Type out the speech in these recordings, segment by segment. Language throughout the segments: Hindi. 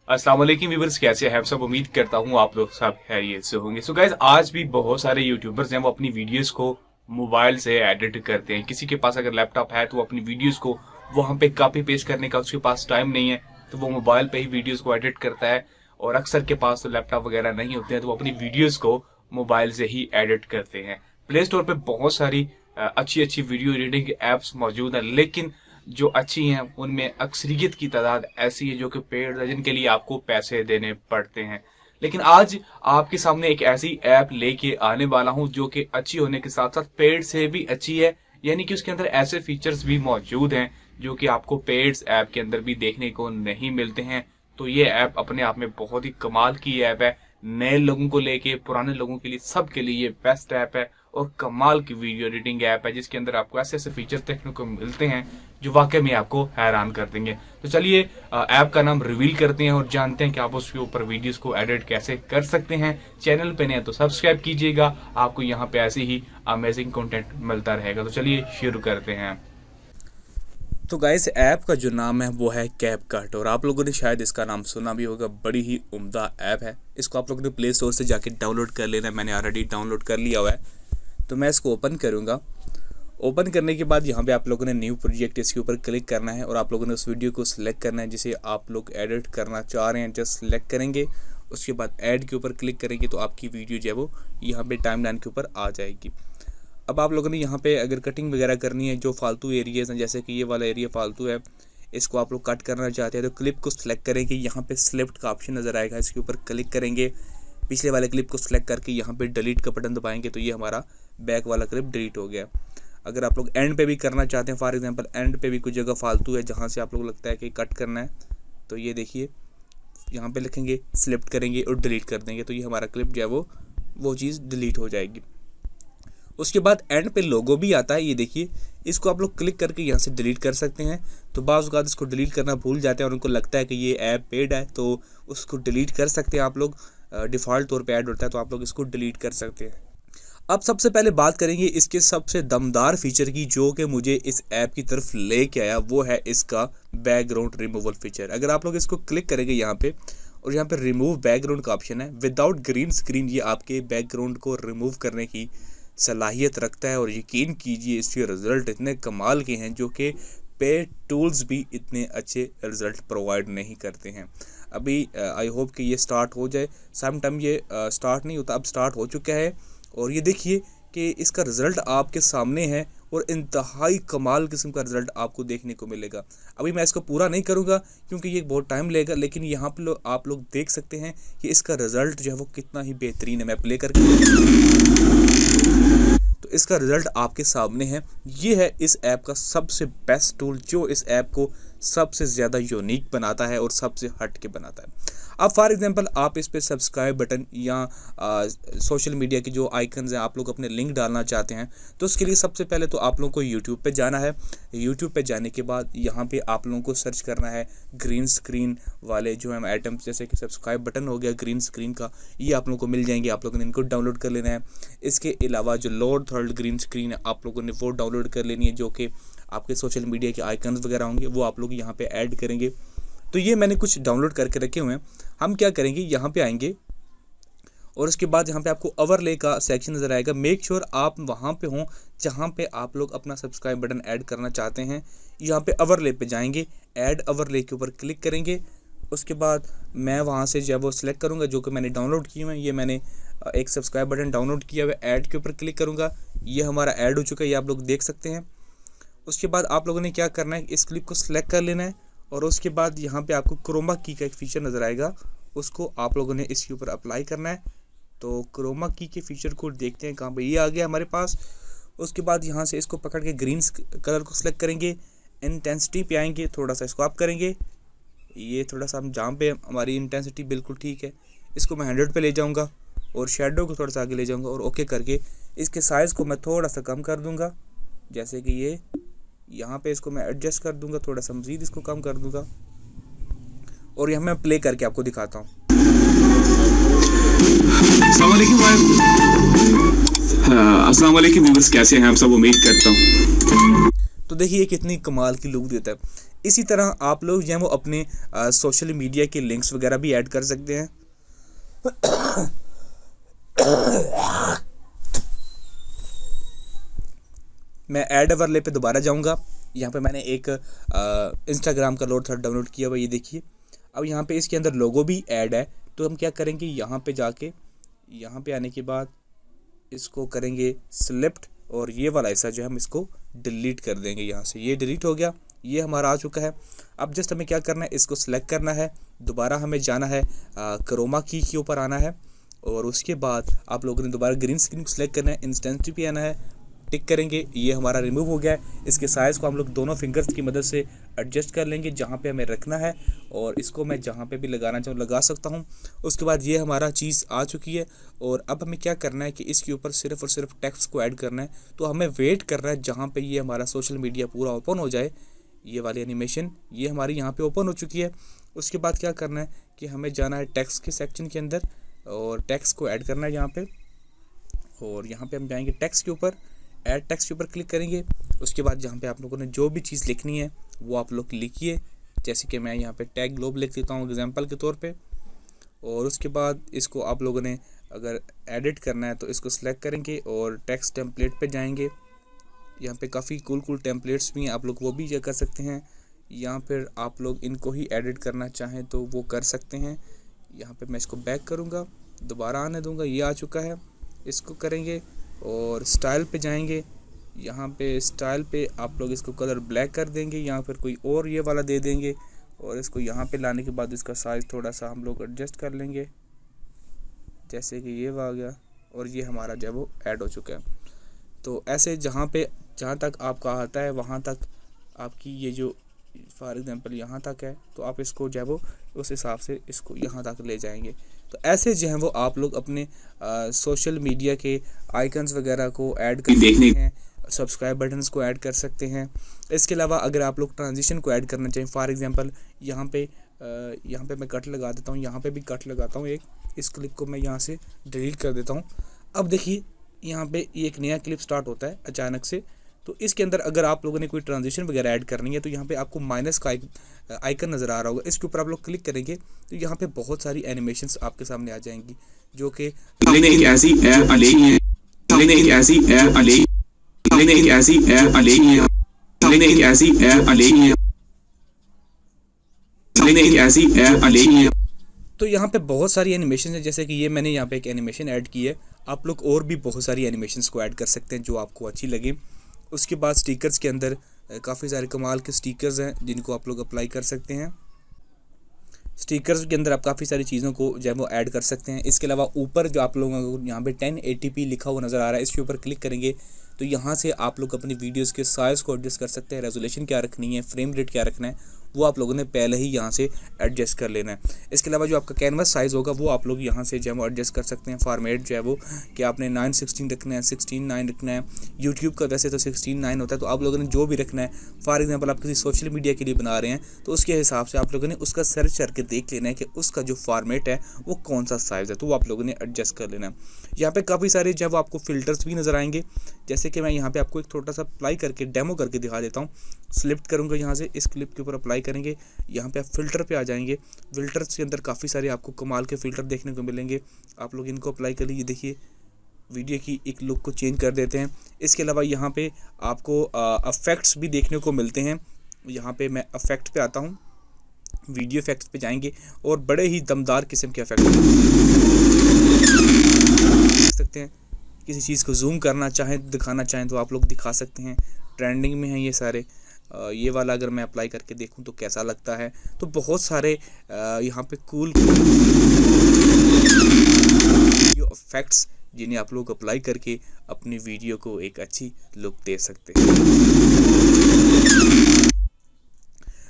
अस्सलाम वालेकुम व्यूअर्स, कैसे हैं आप सब। उम्मीद करता हूँ आप लोग सब खैरियत से होंगे। सो गाइस, आज भी बहुत सारे यूट्यूबर्स हैं वो अपनी वीडियोस को मोबाइल से एडिट करते हैं। किसी के पास अगर लैपटॉप है तो वो अपनी वीडियोस को वहां पे कॉपी पेस्ट करने का उसके पास टाइम नहीं है, तो वो मोबाइल पे ही वीडियोस को एडिट करता है। और अक्सर के पास तो लैपटॉप वगैरह नहीं होते हैं, तो वो अपनी वीडियोज को मोबाइल से ही एडिट करते हैं। प्ले स्टोर पे बहुत सारी अच्छी अच्छी वीडियो एडिटिंग एप्स मौजूद हैं, लेकिन जो अच्छी हैं उनमें अक्सरियत की तादाद ऐसी है जो कि पेड है, जिनके लिए आपको पैसे देने पड़ते हैं। लेकिन आज आपके सामने एक ऐसी ऐप लेके आने वाला हूं जो कि अच्छी होने के साथ साथ पेड से भी अच्छी है, यानी कि उसके अंदर ऐसे फीचर्स भी मौजूद हैं जो कि आपको पेड्स ऐप के अंदर भी देखने को नहीं मिलते हैं। तो ये ऐप अपने आप में बहुत ही कमाल की ऐप है। नए लोगों को लेके पुराने लोगों के लिए सबके लिए ये बेस्ट ऐप है और कमाल की वीडियो एडिटिंग ऐप है, जिसके अंदर आपको ऐसे ऐसे फीचर्स देखने को मिलते हैं जो वाकई में आपको हैरान कर देंगे। तो चलिए ऐप का नाम रिवील करते हैं और जानते हैं कि आप उसके ऊपर वीडियोस को एडिट कैसे कर सकते हैं। चैनल पे नए हैं तो सब्सक्राइब कीजिएगा, आपको यहाँ पे ऐसे ही अमेजिंग कंटेंट मिलता रहेगा। तो चलिए शुरू करते हैं। तो गाइस, ऐप का जो नाम है वो है कैपकट, और आप लोगों ने शायद इसका नाम सुना भी होगा। बड़ी ही उम्दा ऐप है। इसको आप लोगों ने प्ले स्टोर से जाके डाउनलोड कर लेना है। मैंने ऑलरेडी डाउनलोड कर लिया हुआ है। तो मैं इसको ओपन करूँगा। ओपन करने के बाद यहाँ पे आप लोगों ने न्यू प्रोजेक्ट इसके ऊपर क्लिक करना है और आप लोगों ने उस वीडियो को सिलेक्ट करना है जिसे आप लोग एडिट करना चाह रहे हैं। जस्ट सिलेक्ट करेंगे, उसके बाद ऐड के ऊपर क्लिक करेंगे तो आपकी वीडियो जो है वो यहाँ पे टाइमलाइन के ऊपर आ जाएगी। अब आप लोगों ने यहाँ पे अगर कटिंग वगैरह करनी है, जो फालतू एरियाज हैं, जैसे कि ये वाला एरिया फालतू है, इसको आप लोग कट करना चाहते हैं तो क्लिप को सिलेक्ट करेंगे। यहाँ पे सिलेक्ट का ऑप्शन नज़र आएगा, इसके ऊपर क्लिक करेंगे। पिछले वाले क्लिप को सिलेक्ट करके यहाँ पे डिलीट का बटन दबाएंगे तो ये हमारा बैक वाला क्लिप डिलीट हो गया। अगर आप लोग एंड पे भी करना चाहते हैं, फॉर एग्जांपल एंड पे भी कुछ जगह फालतू है जहाँ से आप लोग लगता है कि कट करना है, तो ये देखिए यहाँ पे लिखेंगे, सिलेक्ट करेंगे और डिलीट कर देंगे तो ये हमारा क्लिप जो है वो चीज़ डिलीट हो जाएगी। उसके बाद एंड पे लोगो भी आता है, ये देखिए, इसको आप लोग क्लिक करके यहाँ से डिलीट कर सकते हैं। तो बाज़ औक़ात इसको डिलीट करना भूल जाते हैं और उनको लगता है कि ये ऐप पेड है, तो उसको डिलीट कर सकते हैं आप लोग। डिफ़ॉल्ट तौर पे ऐड होता है तो आप लोग इसको डिलीट कर सकते हैं। अब सबसे पहले बात करेंगे इसके सबसे दमदार फीचर की, जो कि मुझे इस ऐप की तरफ लेके आया, वो है इसका बैकग्राउंड रिमूवल फीचर। अगर आप लोग इसको क्लिक करेंगे यहाँ पे और यहाँ पे रिमूव बैकग्राउंड का ऑप्शन है, विदाउट ग्रीन स्क्रीन ये आपके बैकग्राउंड को रिमूव करने की सलाहियत रखता है। और यकीन कीजिए इसके रिज़ल्ट इतने कमाल के हैं जो कि पे टूल्स भी इतने अच्छे रिज़ल्ट प्रोवाइड नहीं करते हैं। अभी आई होप कि ये स्टार्ट हो जाए। सम टाइम ये स्टार्ट नहीं होता, अब स्टार्ट हो चुका है और ये देखिए कि इसका रिज़ल्ट आपके सामने है और इंतहाई कमाल किस्म का रिज़ल्ट आपको देखने को मिलेगा। अभी मैं इसको पूरा नहीं करूँगा क्योंकि ये बहुत टाइम लगेगा, लेकिन यहाँ पर आप लोग देख सकते हैं कि इसका रिज़ल्ट जो है वो कितना ही बेहतरीन है। मैं प्ले करके तो इसका रिज़ल्ट आपके सामने है। ये है इस ऐप का सबसे बेस्ट टूल, जो इस ऐप को सबसे ज़्यादा यूनिक बनाता है और सबसे हट के बनाता है। अब फॉर एग्जांपल आप इस पे सब्सक्राइब बटन या सोशल मीडिया की जो आइकन्स हैं, आप लोग अपने लिंक डालना चाहते हैं, तो उसके लिए सबसे पहले तो आप लोगों को यूट्यूब पे जाना है। यूट्यूब पे जाने के बाद यहाँ पे आप लोगों को सर्च करना है ग्रीन स्क्रीन वाले जो है आइटम्स, जैसे कि सब्सक्राइब बटन हो गया ग्रीन स्क्रीन का, ये आप लोगों को मिल जाएंगे। आप लोगों ने इनको डाउनलोड कर लेना है। इसके अलावा जो लोअर थर्ड ग्रीन स्क्रीन है, आप लोगों ने वो डाउनलोड कर लेनी है, जो कि आपके सोशल मीडिया के आइकन्स वगैरह होंगे, वो आप लोग यहाँ पे ऐड करेंगे। तो ये मैंने कुछ डाउनलोड करके रखे हुए हैं। हम क्या करेंगे, यहाँ पे आएंगे और उसके बाद यहाँ पे आपको ओवरले का सेक्शन नज़र आएगा। मेक श्योर आप वहाँ पे हों जहाँ पे आप लोग अपना सब्सक्राइब बटन ऐड करना चाहते हैं। यहाँ पे ओवरले पे जाएंगे, ऐड ओवरले के ऊपर क्लिक करेंगे। उसके बाद मैं वहाँ से जब वो सिलेक्ट करूँगा जो कि मैंने डाउनलोड किए हुए हैं, ये मैंने एक सब्सक्राइब बटन डाउनलोड किया हुआ है, ऐड के ऊपर क्लिक करूँगा। ये हमारा ऐड हो चुका है, ये आप लोग देख सकते हैं। उसके बाद आप लोगों ने क्या करना है, इस क्लिप को सिलेक्ट कर लेना है और उसके बाद यहाँ पे आपको क्रोमा की का एक फीचर नज़र आएगा, उसको आप लोगों ने इसके ऊपर अप्लाई करना है। तो क्रोमा की के फीचर को देखते हैं कहाँ पे, ये आ गया हमारे पास। उसके बाद यहाँ से इसको पकड़ के ग्रीन कलर को सिलेक्ट करेंगे, इंटेंसिटी पे आएंगे, थोड़ा सा इसको अप करेंगे। ये थोड़ा सा हम जहाँ पे हमारी इंटेंसिटी बिल्कुल ठीक है, इसको मैं 100 पे ले जाऊँगा और शेडो को थोड़ा सा आगे ले जाऊँगा और ओके करके इसके साइज़ को मैं थोड़ा सा कम कर दूँगा। जैसे कि ये यहाँ पे इसको मैं एडजस्ट कर दूंगा, थोड़ा सा मज़ीद इसको कम कर दूंगा और यहाँ मैं प्ले करके आपको दिखाता हूँ। अस्सलाम वालेकुम व्यूअर्स, कैसे हैं आप सब, उम्मीद करता हूँ। तो तो देखिए ये कितनी कमाल की लुक देता है। इसी तरह आप लोग जो है वो अपने सोशल मीडिया के लिंक्स वगैरह भी ऐड कर सकते हैं। मैं ऐड ओवरले पे दोबारा जाऊंगा। यहाँ पे मैंने एक इंस्टाग्राम का डाउनलोड किया हुआ, ये देखिए। अब यहाँ पे इसके अंदर लोगो भी ऐड है, तो हम क्या करेंगे, यहाँ पे जाके यहाँ पे आने के बाद इसको करेंगे सिलेक्ट और ये वाला हिस्सा जो है हम इसको डिलीट कर देंगे। यहाँ से ये डिलीट हो गया, ये हमारा आ चुका है। अब जस्ट हमें क्या करना है, इसको सिलेक्ट करना है, दोबारा हमें जाना है क्रोमा की के ऊपर आना है और उसके बाद आप लोगों ने दोबारा ग्रीन स्क्रीन को सिलेक्ट करना है, इंस्टेंसिटी पे आना है, टिक करेंगे, ये हमारा रिमूव हो गया है। इसके साइज़ को हम लोग दोनों फिंगर्स की मदद से एडजस्ट कर लेंगे जहाँ पे हमें रखना है, और इसको मैं जहाँ पे भी लगाना चाहूँ लगा सकता हूँ। उसके बाद ये हमारा चीज़ आ चुकी है और अब हमें क्या करना है कि इसके ऊपर सिर्फ और सिर्फ टेक्स्ट को ऐड करना है। तो हमें वेट करना है जहाँ पे ये हमारा सोशल मीडिया पूरा ओपन हो जाए। ये वाली एनिमेशन ये हमारी यहाँ पे ओपन हो चुकी है। उसके बाद क्या करना है कि हमें जाना है टेक्स्ट के सेक्शन के अंदर और टेक्स्ट को ऐड करना है यहाँ पे, और यहाँ पे हम जाएंगे टेक्स्ट के ऊपर, ऐड टेक्स्ट के ऊपर क्लिक करेंगे। उसके बाद जहाँ पे आप लोगों ने जो भी चीज़ लिखनी है वो आप लोग लिखिए, जैसे कि मैं यहाँ पे टैग ग्लोब लिख देता हूँ एग्जांपल के तौर पे। और उसके बाद इसको आप लोगों ने अगर एडिट करना है तो इसको सिलेक्ट करेंगे और टेक्स्ट टेम्पलेट पे जाएंगे। यहाँ पे काफ़ी कूल टेम्पलेट्स भी हैं, आप लोग वो भी कर सकते हैं, या फिर आप लोग इनको ही एडिट करना चाहें तो वो कर सकते हैं। यहाँ पे मैं इसको बैक करूँगा, दोबारा आने दूँगा, ये आ चुका है। इसको करेंगे और स्टाइल पे जाएंगे, यहाँ पे स्टाइल पे आप लोग इसको कलर ब्लैक कर देंगे, यहाँ पर कोई और ये वाला दे देंगे और इसको यहाँ पे लाने के बाद इसका साइज़ थोड़ा सा हम लोग एडजस्ट कर लेंगे, जैसे कि ये आ गया और ये हमारा जो है वो ऐड हो चुका है। तो ऐसे जहाँ तक आपका आता है वहाँ तक आपकी ये जो फॉर एग्जांपल यहाँ तक है तो आप इसको जो है वो उस हिसाब से इसको यहाँ तक ले जाएंगे। तो ऐसे जो है वो आप लोग अपने सोशल मीडिया के आइकन्स वगैरह को ऐड कर सकते हैं, सब्सक्राइब बटन्स को ऐड कर सकते हैं। इसके अलावा अगर आप लोग ट्रांजिशन को ऐड करना चाहिए, फॉर एग्जांपल यहाँ पे मैं कट लगा देता हूँ, यहाँ पे भी कट लगाता हूँ एक, इस क्लिप को मैं यहाँ से डिलीट कर देता हूँ। अब देखिए यहाँ पे एक नया क्लिप स्टार्ट होता है अचानक से, तो इसके अंदर अगर आप लोगों ने कोई ट्रांजिशन वगैरह ऐड करनी है तो यहाँ पे आपको माइनस का आइकन नज़र आ रहा होगा, इसके ऊपर आप लोग क्लिक करेंगे तो यहाँ पे बहुत सारी एनिमेशंस आपके सामने आ जाएंगी, जो कि तो यहाँ पे बहुत सारी एनिमेशन है, जैसे कि ये मैंने यहाँ पे एक एनिमेशन ऐड की है। आप लोग और भी बहुत सारी एनिमेशंस को ऐड कर सकते हैं जो आपको अच्छी लगे। उसके बाद स्टिकर्स के अंदर काफ़ी सारे कमाल के स्टिकर्स हैं जिनको आप लोग अप्लाई कर सकते हैं। स्टिकर्स के अंदर आप काफ़ी सारी चीज़ों को जो है वो ऐड कर सकते हैं। इसके अलावा ऊपर जो आप लोगों को यहाँ पे 1080p लिखा हुआ नज़र आ रहा है, इसके ऊपर क्लिक करेंगे तो यहाँ से आप लोग अपनी वीडियोस के साइज़ को एडजस्ट कर सकते हैं, रेजोल्यूशन क्या रखनी है, फ्रेम रेट क्या रखना है, वो आप लोगों ने पहले ही यहाँ से एडजस्ट कर लेना है। इसके अलावा जो आपका कैनवास साइज़ होगा वो आप लोग यहाँ से जो है वो एडजस्ट कर सकते हैं। फॉर्मेट जो है वो कि आपने 9:16 रखना है, 16:9 रखना है। यूट्यूब का वैसे तो 16:9 होता है, तो आप लोगों ने जो भी रखना है, फॉर एग्जांपल आप किसी सोशल मीडिया के लिए बना रहे हैं तो उसके हिसाब से आप लोगों ने उसका सर्च करके देख लेना है कि उसका जो फॉर्मेट है वो कौन सा साइज़ है, तो वो आप लोगों ने एडजस्ट कर लेना है। यहाँ पे काफ़ी सारे जो है वो आपको फ़िल्टर्स भी नज़र आएंगे, जैसे कि मैं यहाँ पे आपको एक छोटा सा अप्लाई करके डेमो करके दिखा देता हूँ। सिलेक्ट करूँगा यहाँ से, इस क्लिप के ऊपर अप्लाई करेंगे, यहाँ पे आप फ़िल्टर पे आ जाएंगे। फ़िल्टर्स के अंदर काफ़ी सारे आपको कमाल के फ़िल्टर देखने को मिलेंगे, आप लोग इनको अप्लाई कर लीजिए। देखिए वीडियो की एक लुक को चेंज कर देते हैं। इसके अलावा यहाँ पे आपको इफ़ेक्ट्स भी देखने को मिलते हैं। यहाँ पे मैं इफ़ेक्ट पे आता हूँ, वीडियो इफ़ेक्ट्स पे जाएंगे और बड़े ही दमदार किस्म के इफ़ेक्ट देख सकते हैं। किसी चीज़ को जूम करना चाहें, दिखाना चाहें तो आप लोग दिखा सकते हैं। ट्रेंडिंग में हैं ये सारे। ये वाला अगर मैं अप्लाई करके देखूं तो कैसा लगता है। तो बहुत सारे यहाँ पे कूल वीडियो इफेक्ट्स जिन्हें आप लोग अप्लाई करके अपनी वीडियो को एक अच्छी लुक दे सकते हैं।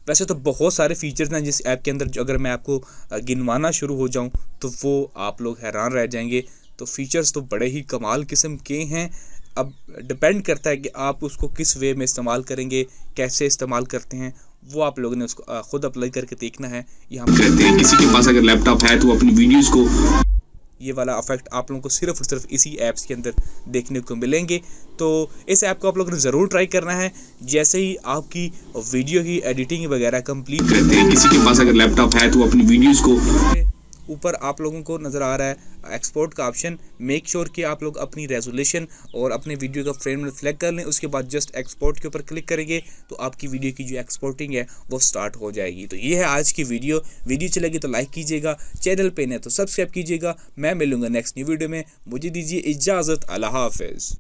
वैसे तो बहुत सारे फीचर्स हैं जिस ऐप के अंदर, जो अगर मैं आपको गिनवाना शुरू हो जाऊं तो वो आप लोग हैरान रह जाएंगे। तो फीचर्स तो बड़े ही कमाल किस्म के हैं। अब डिपेंड करता है कि आप उसको किस वे में इस्तेमाल करेंगे, कैसे इस्तेमाल करते हैं, वो आप लोगों ने उसको खुद अप्लाई करके देखना है। यहाँ करते हैं, किसी के पास अगर लैपटॉप है तो अपनी वीडियोस को ये वाला इफेक्ट आप लोगों को सिर्फ और सिर्फ इसी ऐप्स के अंदर देखने को मिलेंगे। तो इस ऐप को आप लोगों ने ज़रूर ट्राई करना है। जैसे ही आपकी वीडियो की एडिटिंग वगैरह कंप्लीट करते हैं, किसी के पास अगर लैपटॉप है तो वो अपनी वीडियोस को, ऊपर आप लोगों को नज़र आ रहा है एक्सपोर्ट का ऑप्शन। मेक श्योर कि आप लोग अपनी रेजोल्यूशन और अपने वीडियो का फ्रेम सेलेक्ट कर लें। उसके बाद जस्ट एक्सपोर्ट के ऊपर क्लिक करेंगे तो आपकी वीडियो की जो एक्सपोर्टिंग है वो स्टार्ट हो जाएगी। तो ये है आज की वीडियो चलेगी तो लाइक कीजिएगा, चैनल पे नहीं तो सब्सक्राइब कीजिएगा। मैं मिलूंगा नेक्स्ट न्यू वीडियो में। मुझे दीजिए इजाज़त। अल्लाह हाफिज़।